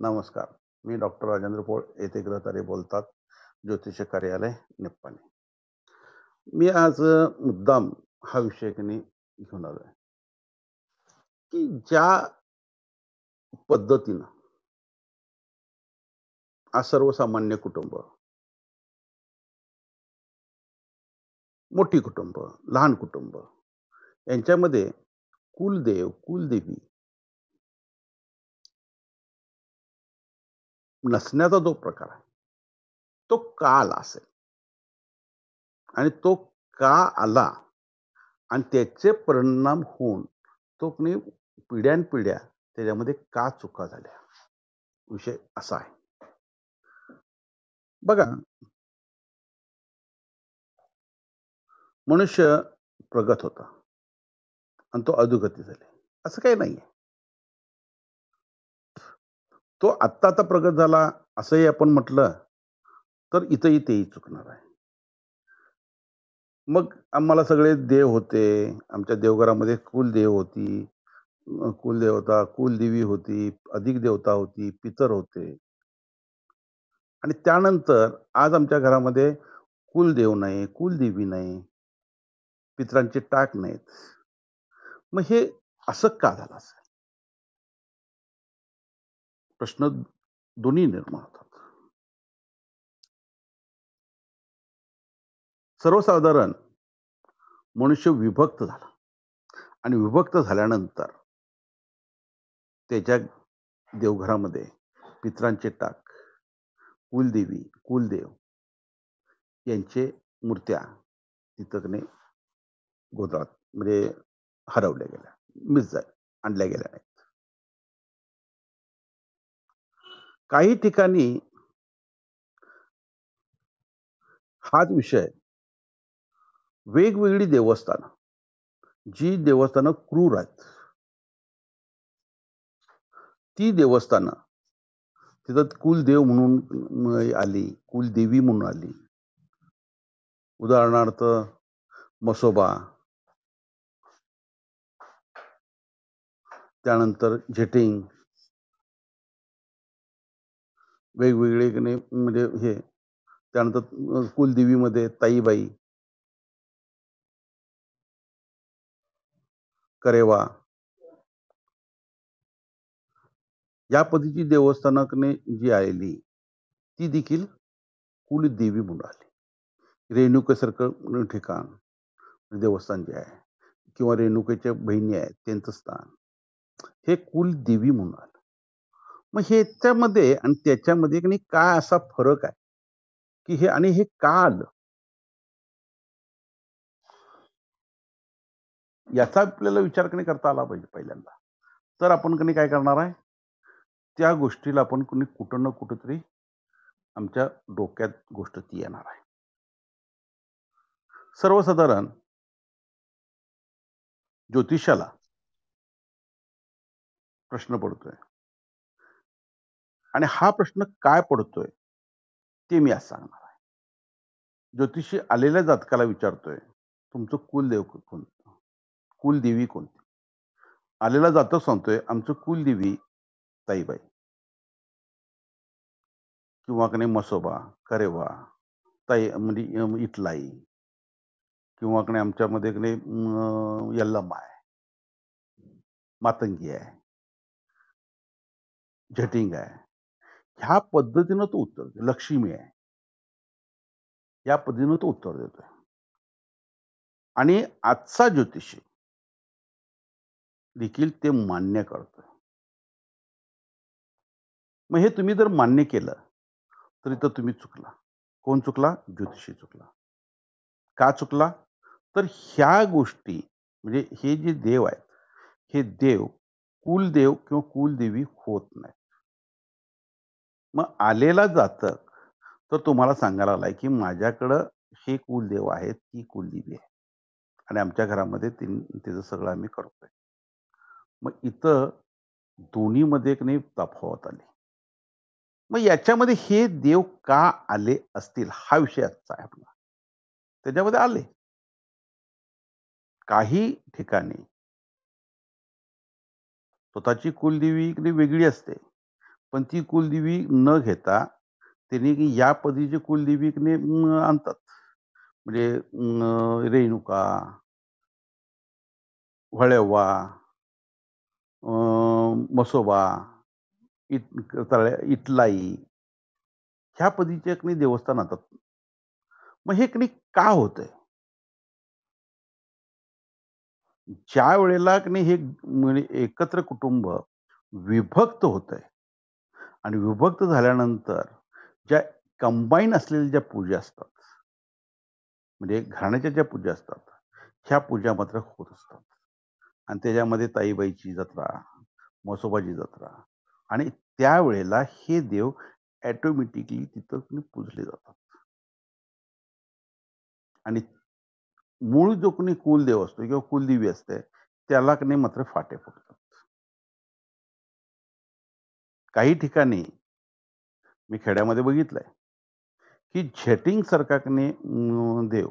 नमस्कार. मी डॉक्टर राजेंद्र पोळ येथे ग्रहतारे बोलतात. ज्योतिष कार्यालय निप्पाणी. मी आज मुद्दाम हा विषय घेऊन आलोय, की ज्या पद्धतीनं आज सर्वसामान्य कुटुंब, मोठी कुटुंब, लहान कुटुंब यांच्यामध्ये कुलदेव, कुलदेवी नसण्याचा जो प्रकार आहे, तो का आला असेल आणि तो का आला आणि त्याचे परिणाम होऊन तो पिढ्यानपिढ्या त्याच्यामध्ये का चुका झाल्या? विषय असा आहे. बघा, मनुष्य प्रगत होता आणि तो अधोगती झाले. असं काही नाहीये. तो आत्ता प्रगत झाला असंही आपण म्हटलं, तर इथंही तेही चुकणार आहे. मग आम्हाला सगळे देव होते. आमच्या देवघरामध्ये कुलदेव होती, कुलदेवता, कुलदेवी होती, अधिक देवता होती, पितर होते आणि त्यानंतर आज आमच्या घरामध्ये कुलदेव नाही, कुलदेवी नाही, पितरांचे टाक नाहीत. मग हे असं का झालं असेल? प्रश्न दोन्ही निर्माण होतात. सर्वसाधारण मनुष्य विभक्त झाला आणि विभक्त झाल्यानंतर त्याच्या देवघरामध्ये पितरांचे टाक, कुलदेवी, कुलदेव यांचे मूर्त्या तिथं गोंधळात म्हणजे हरवल्या गेल्या, आणल्या गेल्या नाहीत. काही ठिकाणी हाच विषय वेगवेगळी देवस्थानं, जी देवस्थानं क्रूर आहेत, ती देवस्थानं तिथं कुलदेव म्हणून आली, कुलदेवी म्हणून आली. उदाहरणार्थ म्हसोबा, त्यानंतर झेटिंग, वेगवेगळे म्हणजे हे, त्यानंतर कुलदेवीमध्ये ताईबाई, करेवा या पद्धतीची देवस्थानाकडे जी आलेली ती देखील कुलदेवी म्हणून आली. रेणुकेसारखं ठिकाण देवस्थान जे आहे किंवा रेणुकेच्या बहिणी आहेत त्यांचं स्थान हे कुलदेवी म्हणून आलं. मग ह्याच्यामध्ये आणि त्याच्यामध्ये काय असा फरक आहे की हे आणि हे का आलं याचा आपल्याला विचार करता आला पाहिजे पहिल्यांदा. तर आपण काय करणार आहे, त्या गोष्टीला आपण कुठं ना कुठेतरी आमच्या डोक्यात गोष्ट ती येणार आहे. सर्वसाधारण ज्योतिषाला प्रश्न पडतोय आणि हा प्रश्न काय पडतोय ते मी आज सांगणार आहे. ज्योतिषी आलेल्या जातकाला विचारतोय, तुमचं कुलदेव कोणतं, कुलदेवी कोणती? आलेला जातक सांगतोय, आमचं कुलदेवी ताईबाई किंवा म्हसोबा, करेवा, ताई म्हणजे इटलाई किंवा आमच्यामध्ये यल्लम्मा आहे, मातंगी आहे, झटिंग आहे. ह्या पद्धतीनं तो उत्तर देतो. लक्ष्मी आहे, या पद्धतीनं तो उत्तर देतोय. आणि आजचा ज्योतिषी देखील ते मान्य करतोय. मग हे तुम्ही जर मान्य केलं तरी तर तुम्ही चुकला. कोण चुकला? ज्योतिषी चुकला. का चुकला? तर ह्या गोष्टी म्हणजे हे जे देव आहेत, हे देव कुलदेव किंवा कुलदेवी होत नाहीत. मग आलेला जातक तर तुम्हाला सांगायला लागलाय की माझ्याकडं हे कुलदेव आहेत, ती कुलदेवी आहे आणि आमच्या घरामध्ये तिचं सगळं आम्ही करतोय. मग इथं दोन्हीमध्ये तफावत आली. मग याच्यामध्ये हे देव का आले असतील हा विषय आजचा आहे आपला. त्याच्यामध्ये आले. काही ठिकाणी स्वतःची कुलदेवी वेगळी असते, पण ती कुलदेवी न घेता त्यांनी की या पद्धतीचे कुलदेवीने आणतात. म्हणजे रेणुका, व्हळेव्हा, म्हसोबा, इटलाई ह्या पद्धतीचे एक नाही देवस्थान आणतात. मग हे की का होतंय? ज्या वेळेला की नाही हे म्हणजे एकत्र कुटुंब विभक्त होतंय आणि विभक्त झाल्यानंतर ज्या कंबाईन असलेल्या ज्या पूजा असतात, म्हणजे घराण्याच्या ज्या पूजा असतात, ह्या पूजा मात्र होत असतात. आणि त्याच्यामध्ये ताईबाईची जत्रा, म्हसोबाची जत्रा आणि त्यावेळेला हे देव ऑटोमॅटिकली तिथं की नाही पूजले जातात. आणि मूळ जो कोणी कुलदेव असतो किंवा कुलदेवी असते, त्याला की नाही मात्र फाटे फुटतात. काही ठिकाणी मी खेड्यामध्ये बघितलंय, की झेटिंग सारखा की नाही देव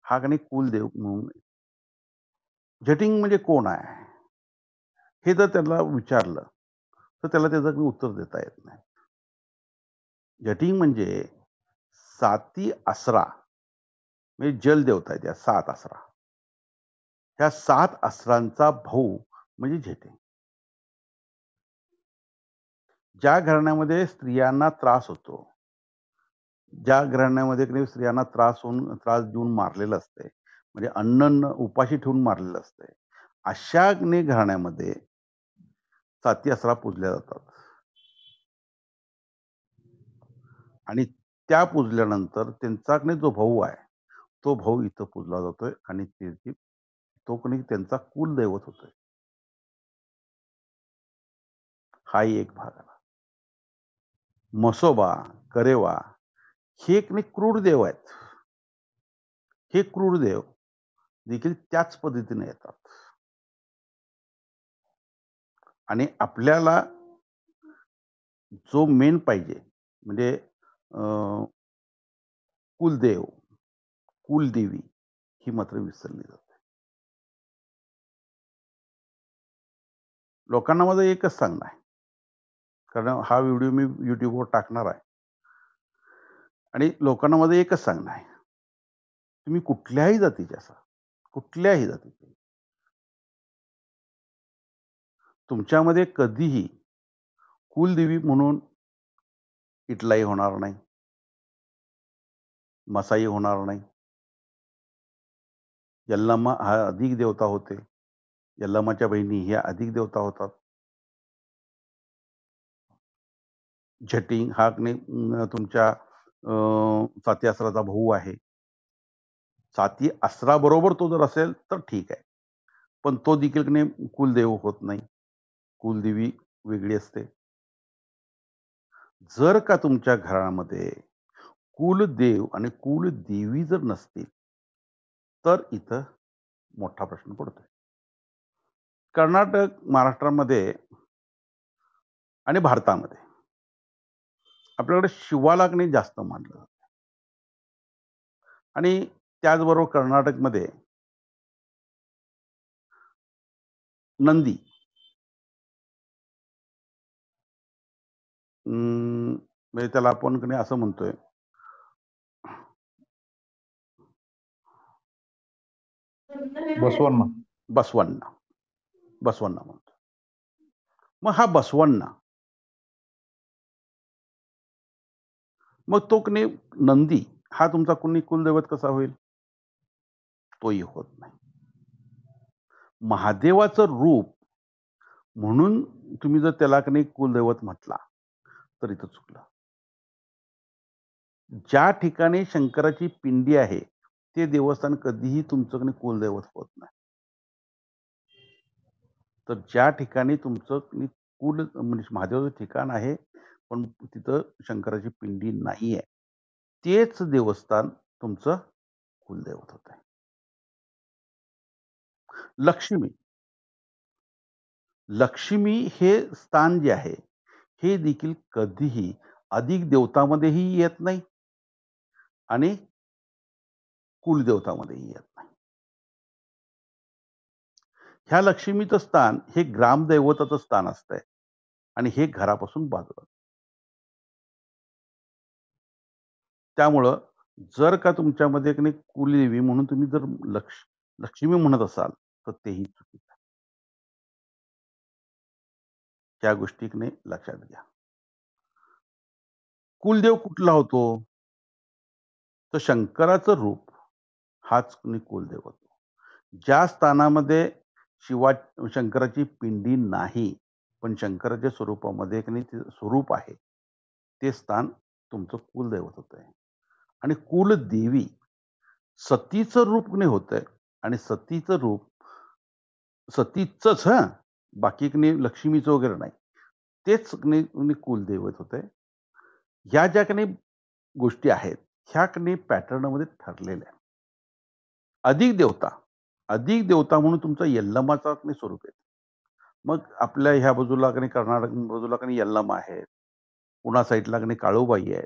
हा की नाही कुलदेव म्हणून झेटिंग म्हणजे कोण आहे? हे जर त्याला विचारलं, तर त्याला त्याचं काही उत्तर देता येत नाही. झटिंग म्हणजे साती आसरा म्हणजे जलदेवता आहेत या 7 आसरा. ह्या 7 आसरांचा भाऊ म्हणजे झेटे. ज्या घराण्यामध्ये स्त्रियांना त्रास होतो, ज्या घराण्यामध्ये की नाही स्त्रियांना त्रास देऊन मारलेलं असते, म्हणजे अन्न उपाशी ठेवून मारलेलं असते, अशा घराण्यामध्ये साती आसरा पूजल्या जातात. आणि त्या पूजल्यानंतर त्यांचा की नाही जो भाऊ आहे, तो भाऊ इथं पूजला जातोय आणि त्याची तो की नाही त्यांचा कुलदैवत होतोय. हाही एक भाग आला. म्हसोबा, करेवा हे एक नाही क्रूर देव आहेत. हे क्रूर देव देखील त्याच पद्धतीने येतात. आणि आपल्याला जो मेन पाहिजे म्हणजे कुलदेव, कुलदेवी ही मात्र विसरली जाते. लोकांना माझं एकच सांगणं आहे. कारण हा व्हिडिओ मी YouTubeवर टाकणार आहे. आणि लोकांना माझं एकच सांगणं आहे. तुम्ही कुठल्याही जातीचे असा, कुठल्याही जातीचे. तुमच्यामध्ये कधीही कुलदेवी म्हणून इटलाई होणार नाही. मसाई होणार नाही. यल्लम्मा हा अधिक देवता होते. यल्लम्माच्या बहिणी ह्या अधिक देवता होतात. झटिंग हा तुमच्या साती आसराचा भाऊ आहे. साती आसराबरोबर तो जर असेल तर ठीक आहे. पण तो देखील की नाही कुलदेव होत नाही. कुलदेवी वेगळी असते. जर का तुमच्या घरामध्ये कुलदेव आणि कुलदेवी जर नसतील, तर इथं मोठा प्रश्न पडतोय. कर्नाटक, महाराष्ट्रामध्ये आणि भारतामध्ये आपल्याकडे शिवाला की नाही जास्त मानलं जातं. आणि त्याचबरोबर कर्नाटकमध्ये नंदी म्हणजे त्याला आपण की नाही असं म्हणतोय बसवण्णा. बसवण्णा. बसवण्णा म्हणतो. मग हा बसवण्णा मग तो की नाही नंदी हा तुमचा कुणी कुलदैवत कसा होईल? तोही होत नाही. महादेवाचं रूप म्हणून तुम्ही जर त्याला की नाही कुलदैवत म्हटला, तर इथं चुकलं. ज्या ठिकाणी शंकराची पिंडी आहे, ते देवस्थान कधीही तुमचं की नाही कुलदैवत होत नाही. तर ज्या ठिकाणी तुमचं की नाही म्हणजे महादेवाचं ठिकाण आहे, पण तिथं शंकराची पिंडी नाहीये, तेच देवस्थान तुमचं कुलदैवत होतंय. लक्ष्मी. लक्ष्मी हे स्थान जे आहे, हे देखील कधीही अधिक देवतामध्येही येत नाही आणि कुलदेवतामध्येही येत नाही. ह्या लक्ष्मीचं स्थान हे ग्रामदैवताचं स्थान असतंय आणि हे घरापासून बाजूला. त्यामुळं जर का तुमच्यामध्ये की नाही कुलदेवी म्हणून तुम्ही जर लक्ष्मी म्हणत असाल, तर तेही चुकीचं आहे. त्या गोष्टी की नाही लक्षात घ्या. कुलदेव कुठला होतो? तर शंकराचं रूप हाच की नाही कुलदेव होतो. ज्या स्थानामध्ये शिवा शंकराची पिंडी नाही, पण शंकराच्या स्वरूपामध्ये की नाही ते स्वरूप आहे, ते स्थान तुमचं कुलदैवत होतंय. आणि कुलदेवी सतीचं रूप नाही होतंय आणि सतीचं रूप सतीचंच हं, बाकी की नाही लक्ष्मीचं वगैरे नाही. तेच की नाही कुलदैवत होतंय. ह्या ज्या की नाही गोष्टी आहेत, ह्या की नाही पॅटर्नमध्ये ठरलेल्या आहेत. अधिक देवता, अधिक देवता म्हणून तुमचा यल्लमाचा की नाही स्वरूप आहे. मग आपल्या ह्या बाजूला की नाही कर्नाटक बाजूला की नाही यल्लमा आहेत. पुणा साईडला की नाही काळूबाई आहे.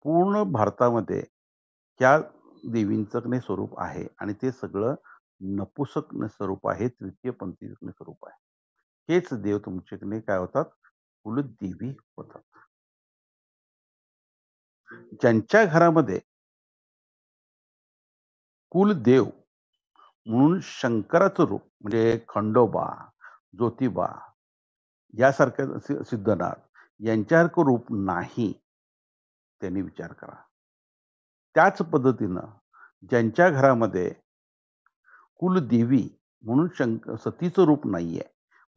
पूर्ण भारतामध्ये त्या देवींचं की नाही स्वरूप आहे आणि ते सगळं नपुसक स्वरूप आहे, तृतीयपंथी स्वरूप आहे. हेच देव तुमचे की नाही काय होतात? कुलदेवी होतात. ज्यांच्या घरामध्ये कुलदेव म्हणून शंकराचं रूप म्हणजे खंडोबा, ज्योतिबा यासारख्या सिद्धनाथ यांच्यासारखं रूप नाही, त्यांनी विचार करा. त्याच पद्धतीनं ज्यांच्या घरामध्ये कुलदेवी म्हणून सतीचं रूप नाहीये.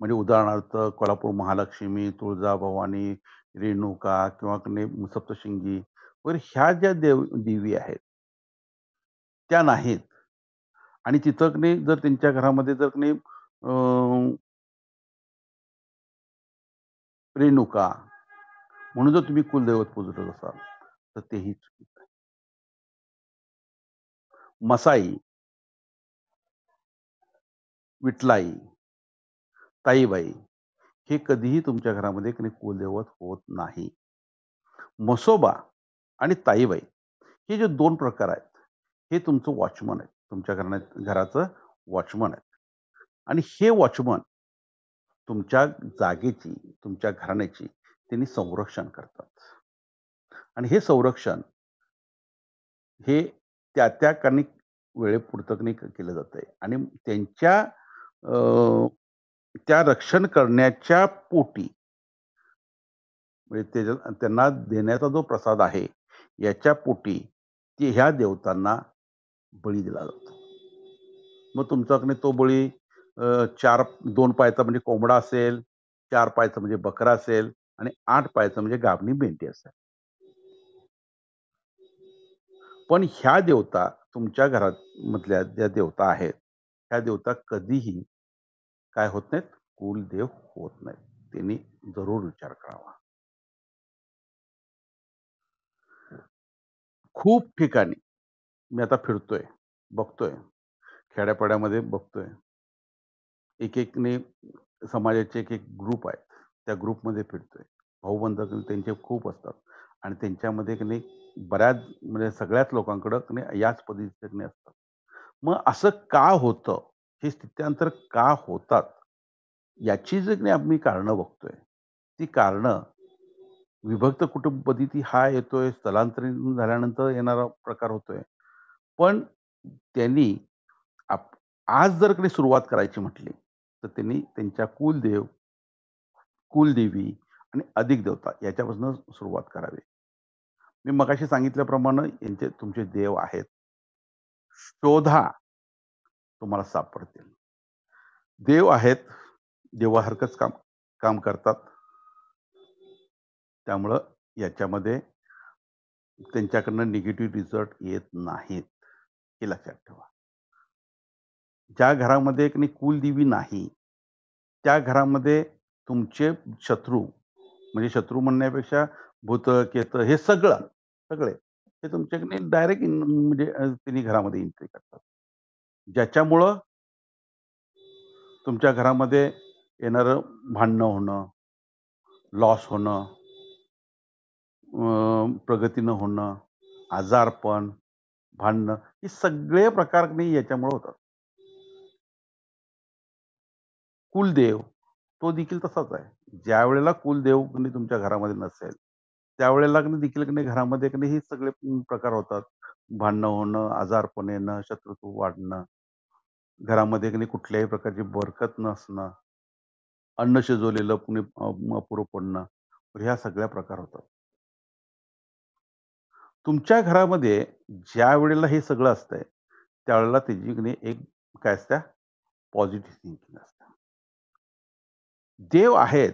म्हणजे उदाहरणार्थ कोल्हापूर महालक्ष्मी, तुळजाभवानी, रेणुका किंवा की नाही सप्तशृंगी वगैरे ह्या ज्या देवी आहेत, त्या नाहीत. आणि तिथं की नाही जर त्यांच्या घरामध्ये जर की नाही रेणुका म्हणून जर तुम्ही कुलदैवत पूजत असाल, तर तेही चुकीचं आहे. मसाई, विठलाई, ताईबाई हे कधीही तुमच्या घरामध्ये की नाही कुलदैवत होत नाही. म्हसोबा आणि ताईबाई हे जे 2 प्रकार आहेत, हे तुमचं वॉचमन आहेत. तुमच्या घराचं वॉचमन आहेत. आणि हे वॉचमन तुमच्या जागेची, तुमच्या घराण्याची त्यांनी संरक्षण करतात. आणि हे संरक्षण हे त्या कानी वेळेपुरतं नाही केलं जातंय आणि त्यांच्या त्या रक्षण करण्याच्या पोटी म्हणजे त्यांना देण्याचा जो प्रसाद आहे, याच्या पोटी ते ह्या देवतांना बळी दिला जातो. मग तुमचा की नाही तो बळी 4 2 पायाचा म्हणजे कोंबडा असेल, 4 पायाचा म्हणजे बकरा असेल आणि 8 पायाचा म्हणजे गाभणी मेंढी असेल. पण ह्या देवता तुमच्या घरात मधल्या ज्या देवता आहेत, ह्या देवता कधीही काय होत नाहीत, कुलदेव होत नाहीत. त्यांनी जरूर विचार करावा. खूप ठिकाणी मी आता फिरतोय, बघतोय, खेड्यापाड्यामध्ये बघतोय. एक-एकने समाजाचे एक-एक ग्रुप आहेत. त्या ग्रुपमध्ये फिरतोय. भाऊबंध त्यांचे खूप असतात आणि त्यांच्यामध्ये की नाही बऱ्याच म्हणजे सगळ्याच लोकांकडं की नाही याच पद्धतीने असतात. मग असं का होतं? हे स्थित्यांतर का होतात? याची जर नाही आम्ही कारणं बघतोय. ती कारणं विभक्त कुटुंब पद्धती हा येतोय, स्थलांतरित झाल्यानंतर येणारा प्रकार होतोय. पण त्यांनी आप आज जर काही सुरुवात करायची म्हटली, तर त्यांनी त्यांच्या कुलदेवी आणि अधिक देवता याच्यापासून सुरुवात करावी. मी मगाशी सांगितल्याप्रमाणे यांचे तुमचे देव आहेत. शोधा, तुम्हाला सापडतील. देव आहेत, देवासारखंच काम काम करतात. त्यामुळं याच्यामध्ये त्यांच्याकडनं निगेटिव्ह रिझल्ट येत नाहीत, हे लक्षात ठेवा. ज्या घरामध्ये एक कुलदेवी नाही, त्या घरामध्ये तुमचे शत्रू, म्हणजे शत्रू म्हणण्यापेक्षा भूतं, प्रेतं हे सगळे हे तुमच्याकडे डायरेक्ट म्हणजे त्यांनी घरामध्ये एंट्री करतात. ज्याच्यामुळं तुमच्या घरामध्ये येणारं भांडणं होणं, लॉस होणं, प्रगती न होणं, आजारपण, भांडणं हे सगळे प्रकार नाही याच्यामुळे होतात. कुलदेव तो देखील तसाच आहे. ज्यावेळेला कुलदेव कोणी तुमच्या घरामध्ये नसेल, त्यावेळेला देखील घरामध्ये हे सगळे प्रकार होतात. भांडणं होणं, आजारपण येणं, शत्रुत्व वाढणं, घरामध्ये कुठल्याही प्रकारची बरकत नसणं, अन्न शिजवलेलं अपुरं पडणं, तर ह्या सगळ्या प्रकार होतात. तुमच्या घरामध्ये ज्यावेळेला हे सगळं असतंय, त्यावेळेला त्याची एक काय असतं, पॉझिटिव्ह थिंकिंग असतं. देव आहेत,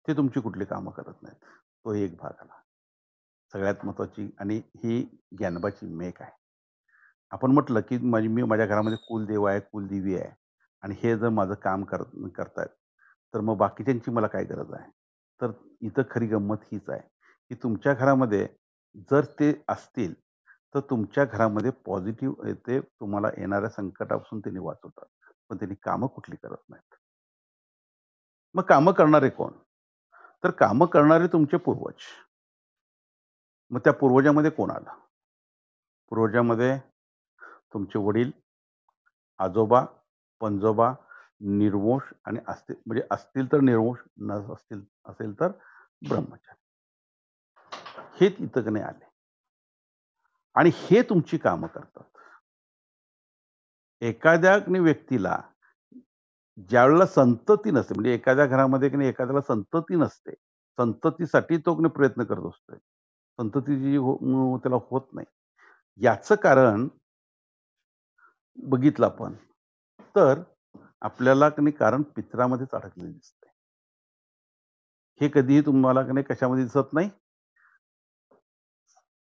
ते तुमची कुठली कामं करत नाहीत. तो एक भाग आला. सगळ्यात महत्त्वाची आणि ही ज्ञानोबाची मेक आहे. आपण म्हटलं, की मी माझ्या घरामध्ये कुलदेव आहे, कुलदेवी आहे आणि हे जर माझं काम करतायत, तर मग बाकीच्यांची मला काय गरज आहे? तर इथं खरी गंमत हीच आहे, की तुमच्या घरामध्ये जर ते असतील, तर तुमच्या घरामध्ये पॉझिटिव्ह येते, तुम्हाला येणाऱ्या संकटापासून त्यांनी वाचवतात. पण त्यांनी कामं कुठली करत नाहीत. मग कामं करणारे कोण? तर कामं करणारे तुमचे पूर्वज. मग त्या पूर्वजामध्ये कोण आलं? पूर्वजामध्ये तुमचे वडील, आजोबा, पणजोबा, निर्वंश आणि असतील तर निर्वंश, असेल तर ब्रह्मचारी. हे तिथं आले आणि हे तुमची कामं करतात. एखाद्या व्यक्तीला ज्यावेळेला संतती नसते, म्हणजे एखाद्या घरामध्ये एखाद्याला संतती नसते. संततीसाठी तो प्रयत्न करत असतोय. संतती त्याला होत नाही. याचं कारण बघितलं आपण, तर आपल्याला कारण पितरामध्येच अडकलेलं दिसतंय. हे कधीही तुम्हाला कशामध्ये दिसत नाही?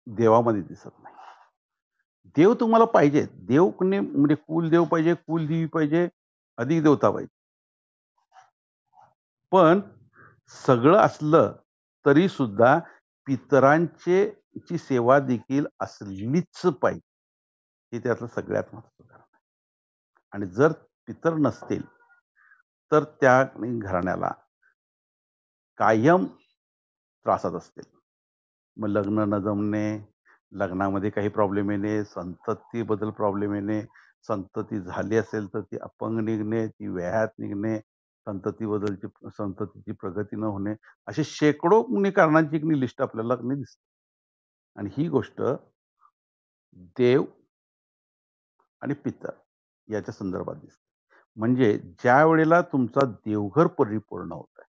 देवामध्ये दिसत नाही. देव तुम्हाला पाहिजे. देव म्हणजे कुलदेव पाहिजे, कुलदेवी पाहिजे, अधिक देवता पाहिजे. पण सगळं असलं तरी सुद्धा पितरांची सेवा देखील असलीच पाहिजे. हे त्यातलं सगळ्यात महत्त्वाचं कारण आहे. आणि जर पितर नसतील, तर त्या घराण्याला कायम त्रासात असतील. मग लग्न न जमणे, लग्नामध्ये काही प्रॉब्लेम येणे, संततीबद्दल प्रॉब्लेम येणे, संतती झाली असेल तर ती अपंग निघणे, ती व्याहात निघणे, संततीची प्रगती न होणे, असे शेकडो कारणांची लिस्ट आपल्याला दिसते. आणि ही गोष्ट देव आणि पितर याच्या संदर्भात दिसते. म्हणजे ज्या वेळेला तुमचा देवघर परिपूर्ण होत आहे,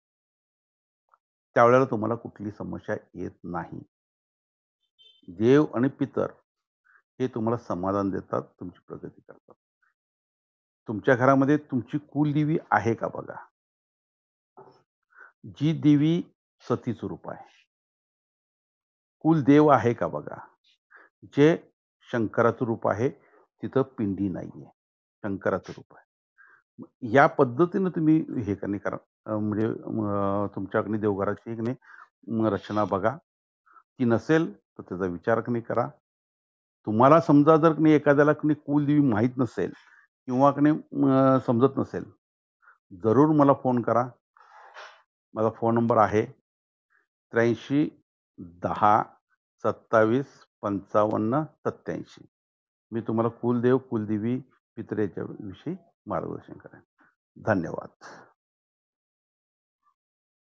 त्यावेळेला तुम्हाला कुठली समस्या येत नाही. देव आणि पितर हे तुम्हाला समाधान देतात, तुमची प्रगती करतात. तुमच्या घरामध्ये तुमची कुलदेवी आहे का बघा. जी देवी सतीचं रूप आहे. कुलदेव आहे का बघा. जे शंकराचं रूप आहे, तिथं पिंडी नाहीये. शंकराचं रूप आहे. या पद्धतीने तुम्ही हे करा. म्हणजे तुमच्या देवघराची रचना बघा. ती नसेल तर त्याचा विचार करा. तुम्हाला समजा जर एखाद्याला कुलदेवी माहीत नसेल किंवा समजत नसेल, जरूर मला फोन करा. माझा फोन नंबर आहे 83 10 27 55 87. मी तुम्हाला कुलदेव, कुलदेवी, पितर याच्याविषयी मार्गदर्शन करेन. धन्यवाद.